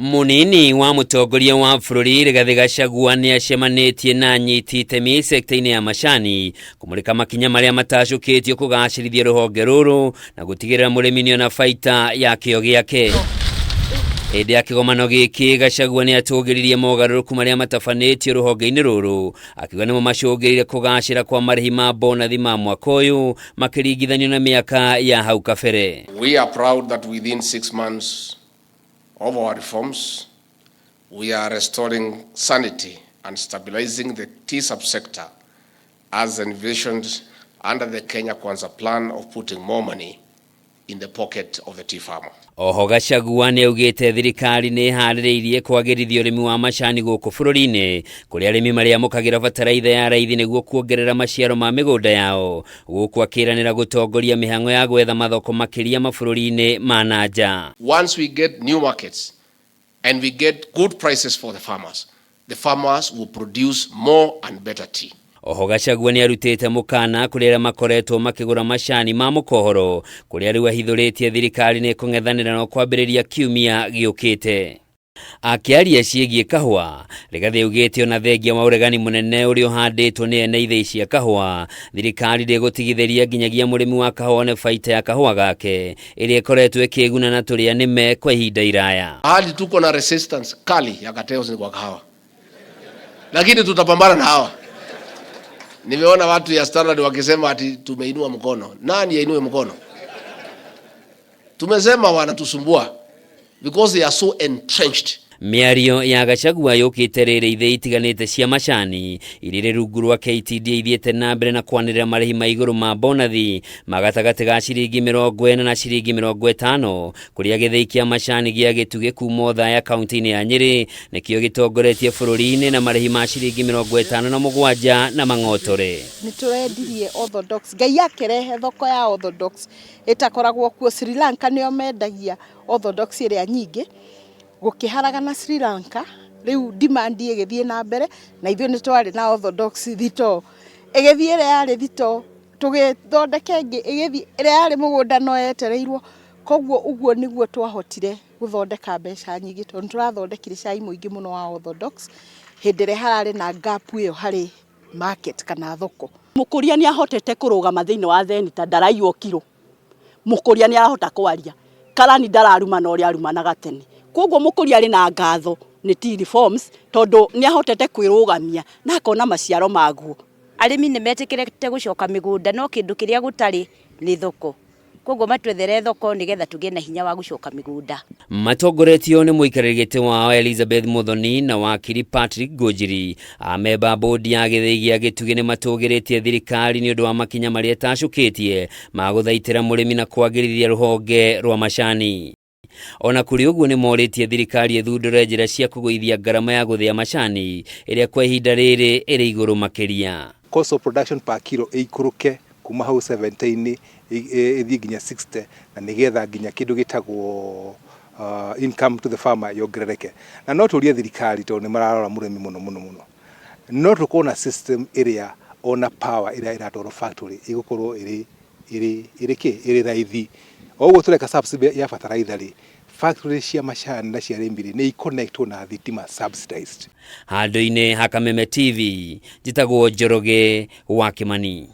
Munini wa mutongoria wa bururi Rigathi GACHAGUA ni acemanitie na anyiti itemi sekta-ini ya macani kumurika makinya maria matacukitio kugacirithia ruhonge ruru na gutigirira murimi ni ona faita ya kio giake. Hĩndĩ ya kĩgomano gĩkĩ GACHAGUA ni atũgĩririe mogarũrũku maria matabanĩtio ruhonge-ini ruru akiuga nĩmo macũngĩrĩire kũgacĩra kwa marĩhi ma mbonathi ma mwaka ũyũ makĩringithanio na mĩaka ya hau kabere. We are proud that within 6 months of our reforms, we are restoring sanity and stabilizing the tea subsector as envisioned under the Kenya Kwanza plan of putting more money in the pocket of the tea farmer. Oho GACHAGUA ni augite thirikari ni harĩrĩirie kwagĩrithia ũrĩmi wa macani gũkũ bũrũri-inĩ kũrĩa arĩmi marĩa mũkagĩra bataraitha ya raithi nĩguo kuongerera maciaro ma mĩgũnda yao gũkũ akĩranĩra gũtongoria mĩhang'o ya gwetha mathoko makĩria mabũrũri-inĩ ma nanja. Once we get new markets and we get good prices for the farmers will produce more and better tea. Oho GACHAGUA ni arutĩte mũkana kũrĩ arĩa makoretwo makĩgũra macani ma mũkohoro kũrĩa rĩu ahithũrĩtie thirikari nĩ kũng'ethanĩra na kwambĩrĩria kiumia gĩũkĩte. Akiaria ciĩgiĩ kahũa, Rigathi augĩte ona thengia wa ũregani mũnene ũrĩa ũhandĩtwo nĩ ene ithĩi cia kahũa, thirikari ndĩgũtigithĩria nginyagia mũrĩmi wa kahũa ne baita ya kahũa gake ĩrĩa ĩkoretwo ĩkĩguna na tũrĩa nĩme kwa ihinda iraya. Hali tuko na resistance kali ya cartels kwa kahawa, lakini tutapambana na hawa. Nimeona watu ya Standard wakisema ati tumeinua mkono. Nani yainue mkono? Tumesema wanatusumbua because they are so entrenched. Mĩario ya GACHAGUA yũkĩte rĩrĩ ithĩi itiganĩte cia macani irĩ rungu rwa KTD ithiĩte na mbere na kwanĩrĩra marĩhi ma igũrũ ma mbonathi magatagatĩ ga ciringi 40 na ciringi 50 kũrĩa gĩthĩi kĩa macani gĩa gĩtugĩ kuma Othaya kaunti-inĩ ya Nyĩrĩ nĩkĩo gĩtongoretie bũrũri-inĩ na marĩhi ma ciringi 57 na mang'otore. Nĩtũrendirie Orthodox, Ngai akĩrehe thoko ya Orthodox ĩtakoragwo kuo Sri Lanka nĩo mendagia Orthodox ĩrĩa nyingĩ gũkĩharaga na Sri Lanka rĩu demand ĩgĩthiĩ na mbere na ithuĩ nĩ twarĩ na Orthodox thito ĩgĩthiĩ ĩrĩa yarĩ thito tũgĩthondeka ĩngĩ ĩgĩthiĩ ĩrĩa yarĩ mũgũnda no yetereirwo koguo ũguo nĩguo twahotire gũthondeka mbeca nyingĩ tondũ tũrathondekire cai mũingĩ mũno wa Orthodox hĩndĩ ĩrĩa hararĩ na gap ĩyo harĩ market kana thoko. Mũkũria nĩ ahotete kũrũgama thĩinĩ wa Zenita ndaraiywo kiro. Mũkũria nĩ arahota kwaria karani ndararuma na ũrĩa arumanaga tene. Koguo mũkũria arĩ na ngatho nĩ tea reforms tondũ nĩ ahotete kwĩrũgamia na akona maciaro maguo. Arĩmi nĩ metĩkĩrĩte gũcoka mĩgũnda no kĩndũ kĩrĩa gũtarĩ nĩ thoko. Koguo matwethere thoko nĩgetha tũgĩe na hinya wa gũcoka mĩgũnda. Matongoretio nĩ mũikarĩri gĩtĩ wao Elizabeth Muthoni na wakiri Patrick Gojiri. Amemba bodi ya gĩthĩi gĩa gĩtugĩ nĩ matũgĩrĩtie thirikari nĩ ũndũ wa makinya marĩa tacũkĩtie ma gũthaitĩra mũrĩmi na kwagĩrithia rũhonge rwa macani. Ona kuri ũguo nĩ morĩtie thirikari ĩthundũre njĩra cia kũgũithia ngarama ya gũthĩa macani ĩrĩa kwa ihinda rĩrĩ ĩrĩ igũrũ makĩria. Cost of production per kilo ĩikũrũke kuma hau 70 ĩthiĩ nginya 60 na nĩgetha nginya kĩndũ gĩtagwo income to the farmer yongerereke. Na no tũrie thirikari tondũ nĩ mararora mũrĩmi mũno. No tũkorwo na system ĩrĩa ona power ĩrĩa ĩratwarwo factory ĩgũkorwo ĩrĩ raithi. Oguo tũreka subsidy ya bataraitha rĩ factory cia macani na cia rĩmbiri nĩ iconnectwo na thitima subsidized. Handũ-inĩ ha Kameme TV njĩtagwo Njoroge wa Kimani.